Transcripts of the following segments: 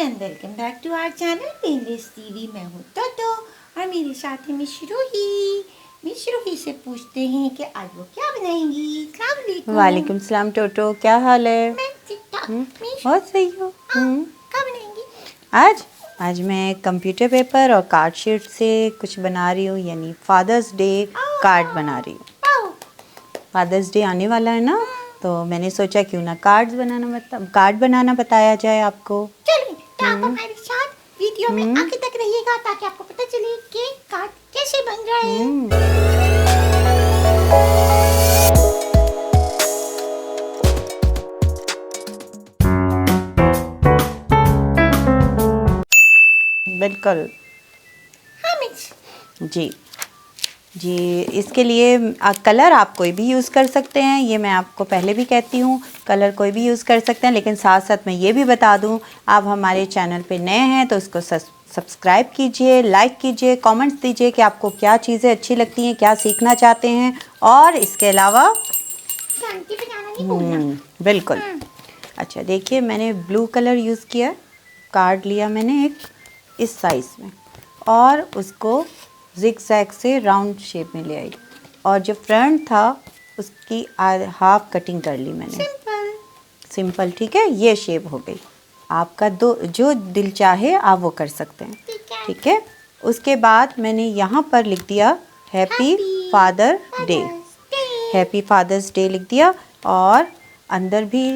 And welcome back to our channel Painless TV. मैं हूँ टोटो और मेरे साथ है मिस रूही से पूछते हैं कि आज वो क्या बनाएंगी। अस्सलाम वालेकुम। वालेकुम सलाम टोटो, क्या हाल है? मैं ठीक ठाक। बहुत सही हो। क्या बनाएंगी आज मैं कंप्यूटर पेपर और कार्ड शीट से कुछ बना रही हूँ, यानी फादर्स डे कार्ड बना रही हूँ। वाओ। फादर्स डे आने वाला है ना, तो मैंने सोचा क्यों ना कार्ड बनाना बताया जाए आपको। चलिए तो आप हमारे साथ वीडियो में आगे तक रहिएगा ताकि आपको पता चले कि कार्ड कैसे बन रहा है। बिल्कुल हाँ मिस। जी जी। इसके लिए कलर आप कोई भी यूज़ कर सकते हैं, ये मैं आपको पहले भी कहती हूँ, कलर कोई भी यूज़ कर सकते हैं। लेकिन साथ साथ मैं ये भी बता दूँ, आप हमारे चैनल पे नए हैं तो इसको सब्सक्राइब कीजिए, लाइक कीजिए, कमेंट्स दीजिए कि आपको क्या चीज़ें अच्छी लगती हैं, क्या सीखना चाहते हैं। और इसके अलावा घंटी बजाना नहीं भूलना। बिल्कुल। अच्छा देखिए, मैंने ब्लू कलर यूज़ किया, कार्ड लिया मैंने एक इस साइज़ में और उसको जिग जैग से राउंड शेप में ले आई, और जो फ्रंट था उसकी हाफ कटिंग कर ली मैंने। सिंपल, ठीक है, ये शेप हो गई। आपका जो दिल चाहे आप वो कर सकते हैं, ठीक है। उसके बाद मैंने यहाँ पर लिख दिया happy father day, happy father's day लिख दिया, और अंदर भी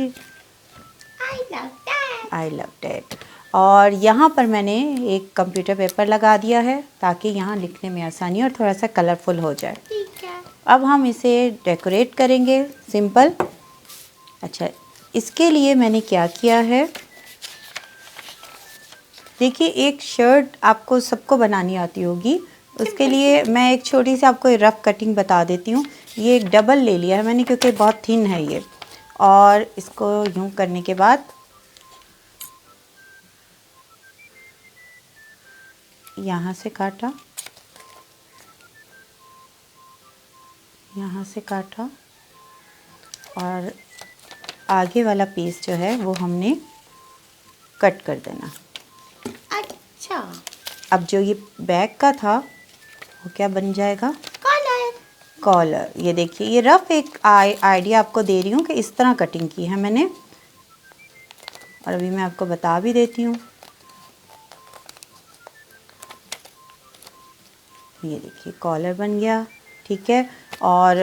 आई लव डैड। और यहाँ पर मैंने एक कंप्यूटर पेपर लगा दिया है ताकि यहाँ लिखने में आसानी और थोड़ा सा कलरफुल हो जाए। ठीक है। अब हम इसे डेकोरेट करेंगे सिंपल। अच्छा, इसके लिए मैंने क्या किया है, देखिए एक शर्ट आपको सबको बनानी आती होगी, उसके लिए मैं एक छोटी सी आपको रफ़ कटिंग बता देती हूँ। ये एक डबल ले लिया है मैंने क्योंकि बहुत थिन है ये, और इसको यूँ करने के बाद यहाँ से काटा, यहाँ से काटा, और आगे वाला पीस जो है वो हमने कट कर देना। अच्छा, अब जो ये बैक का था वो क्या बन जाएगा, कॉलर। ये देखिए, ये रफ एक आइडिया आपको दे रही हूँ कि इस तरह कटिंग की है मैंने, और अभी मैं आपको बता भी देती हूँ। ये देखिए कॉलर बन गया, ठीक है। और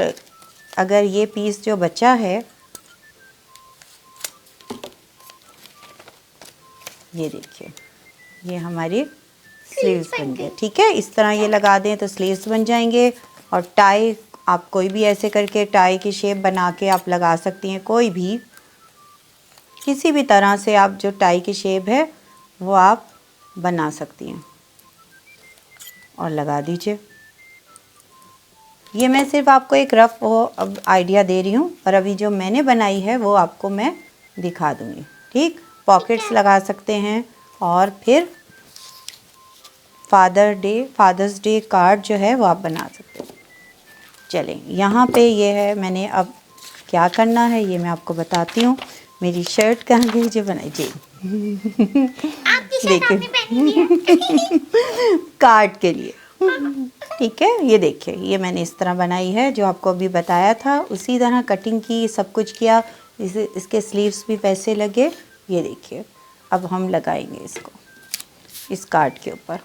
अगर ये पीस जो बचा है, ये देखिए, ये हमारी स्लीव्स बन गए, ठीक है। इस तरह ये लगा दें तो स्लीव्स बन जाएंगे। और टाई आप कोई भी ऐसे करके टाई की शेप बना के आप लगा सकती हैं, कोई भी किसी भी तरह से आप जो टाई की शेप है वो आप बना सकती हैं और लगा दीजिए। ये मैं सिर्फ आपको एक रफ वो अब आइडिया दे रही हूँ, और अभी जो मैंने बनाई है वो आपको मैं दिखा दूँगी, ठीक। पॉकेट्स लगा सकते हैं, और फिर फादर्स डे कार्ड जो है वो आप बना सकते हैं। चलें, यहाँ पे ये है, मैंने अब क्या करना है ये मैं आपको बताती हूँ। मेरी शर्ट कहाँ गई जो बनाई जी देखिए कार्ड के लिए, ठीक है। ये देखिए, ये मैंने इस तरह बनाई है जो आपको अभी बताया था, उसी तरह कटिंग की, सब कुछ किया। इसके स्लीव्स भी वैसे लगे। ये देखिए, अब हम लगाएंगे इसको इस कार्ड के ऊपर।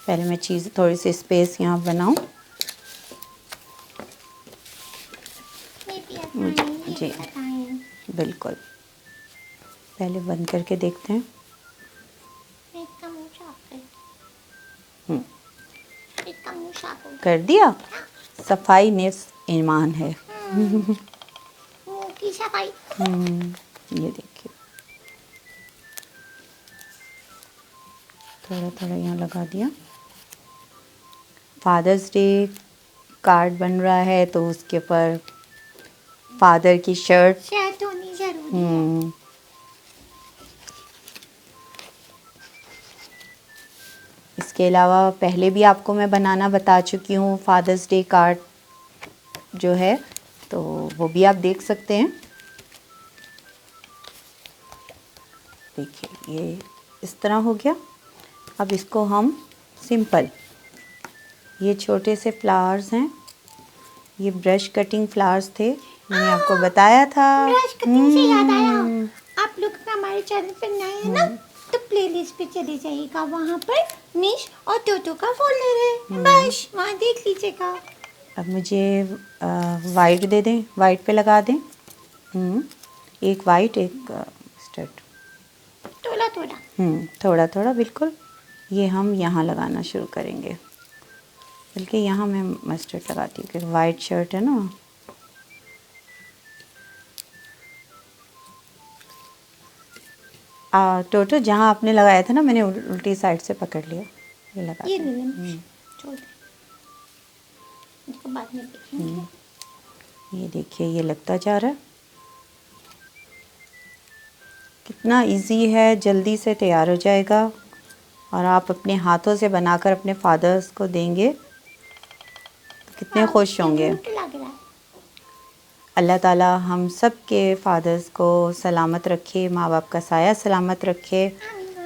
पहले मैं चीज़ थोड़ी सी स्पेस यहाँ बनाऊँ जी, बिल्कुल। पहले बंद करके देखते हैं। कर दिया, सफाई निस्फ ईमान है। की सफाई। ये देखिए, थोड़ा थोड़ा यहाँ लगा दिया। फादर्स डे कार्ड बन रहा है तो उसके ऊपर फादर की शर्ट होनी जरूरी है। इसके अलावा पहले भी आपको मैं बनाना बता चुकी हूँ फादर्स डे कार्ड जो है, तो वो भी आप देख सकते हैं। देखिए ये इस तरह हो गया। अब इसको हम सिंपल, ये छोटे से फ्लावर्स हैं, ये ब्रश कटिंग फ्लावर्स थे, मैंने आपको बताया था। ब्रश कटिंग से याद आया, आप लोग हमारे चैनल पर नए हैं ना, तो प्लेलिस्ट पे चले जाइएगा, वहाँ पर मिश और टोटो का फोल्डर है, बस वहाँ देख लीजिएगा। अब मुझे वाइट दे दें, वाइट पे लगा दें। एक वाइट एक स्टर्ट, थोड़ा थोड़ा थोड़ा थोड़ा बिल्कुल। ये हम यहाँ लगाना शुरू करेंगे, बल्कि यहाँ मैं मस्टर्ड लगाती हूँ क्योंकि वाइट शर्ट है ना। टोटो जहाँ आपने लगाया था ना, मैंने उल्टी साइड से पकड़ लिया। ये लगा ये दें। ले लें, छोड़ दे, इसको बाद में देखेंगे। ये देखिए ये लगता जा रहा है, कितना इजी है, जल्दी से तैयार हो जाएगा और आप अपने हाथों से बनाकर अपने फादर्स को देंगे तो कितने खुश होंगे। क्यूट लग रहा है। अल्लाह ताला हम सब के फादर्स को सलामत रखे, माँ बाप का साया सलामत रखे।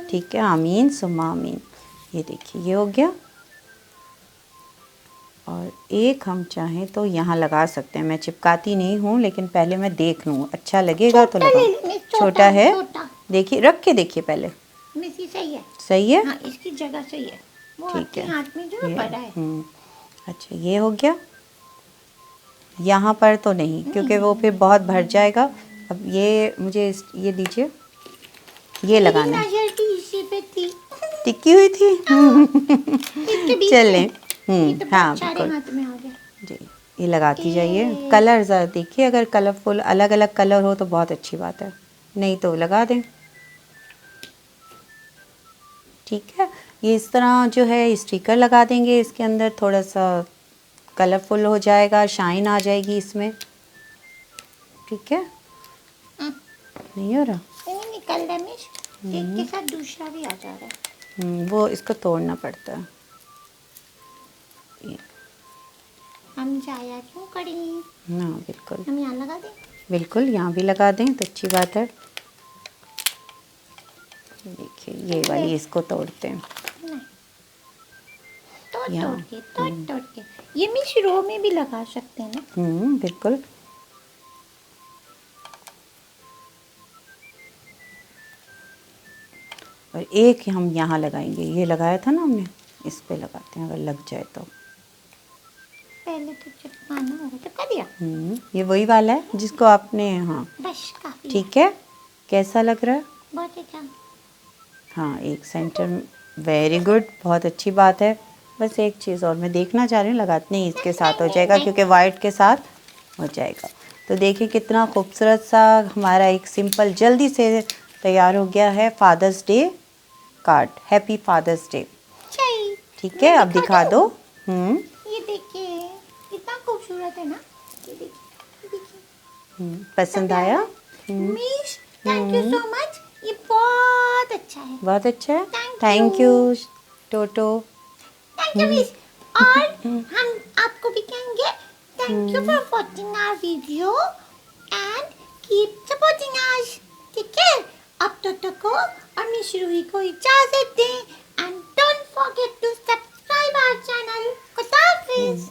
ठीक है, आमीन सुम्मा आमीन। ये देखिए ये हो गया। और एक हम चाहें तो यहाँ लगा सकते हैं, मैं चिपकाती नहीं हूँ, लेकिन पहले मैं देख लूँ, अच्छा लगेगा तो छोटा ले लगाऊँ। लें, छोटा है, छोटा। देखिए रख के देखिए पहले। मिसी सही है, सही है, हाँ इसकी जगह सही है, वो ठीक आपके है। हाथ में जो ये बड़ा है। अच्छा ये हो गया। यहाँ पर तो नहीं क्योंकि वो फिर बहुत भर जाएगा। अब ये मुझे ये दीजिए, ये लगाना है। नजर टीसी पे थी, टिकी हुई थी। इसके बीच चलें, में। ये तो हाँ बहुत सारे बिल्कुल हाथ में आ गया। जी। ये लगाती जाइए। कलर ज़रा देखिए, अगर कलरफुल अलग अलग कलर हो तो बहुत अच्छी बात है, नहीं तो लगा दें। ठीक है, ये इस तरह जो है स्टिकर लगा देंगे, इसके अंदर थोड़ा सा कलरफुल हो जाएगा, शाइन आ जाएगी इसमें। ठीक है, नहीं हो रहा, नहीं निकल रहा है मिश, एक के साथ दूसरा भी आ जा रहा है। वो इसको तोड़ना पड़ता है। हम जाया क्यों करें, हाँ बिल्कुल हम यहाँ लगा दें। बिल्कुल, यहाँ भी लगा दें तो अच्छी बात है। देखिए ये वाली इसको तोड़ते हैं। नहीं, तोड़ यहाँ, तोड़ के, तोड़ तोड़ के। ये मिश रो में भी लगा सकते हैं ना। बिल्कुल। और एक हम यहाँ लगाएंगे, ये लगाया था ना हमने, इस पे लगाते हैं, अगर लग जाए तो। पहले तो चिपकाना होगा, चिपका दिया। ये वही वाला है जिसको आपने, हाँ बस काफी ठीक है। कैसा लग रहा है? बहुत अच्छा। हाँ एक सेंटर, वेरी गुड, बहुत अच्छी बात है। बस एक चीज़ और मैं देखना चाह रही हूँ, लगाते नहीं इसके साथ हो जाएगा क्योंकि वाइट के साथ हो जाएगा। तो देखिए कितना खूबसूरत सा हमारा एक सिंपल जल्दी से तैयार हो गया है father's day card. Happy father's day. चाहिए। ठीक है, अब दिखा दो। ये देखिए कितना खूबसूरत है ना, ये देखिए, ये देखिए। पसंद आया? मिश थैंक यू सो मच, ये बहुत अच्छा है। बहुत अच्छा है, Thank thank you. You Toto. Thank you miss. और हम आपको भी कहेंगे thank you for watching our video and keep supporting us. ठीक है, अब टोटो को और मिस रूही को इजाजत दें and don't forget to subscribe our channel. खुदा हाफिज।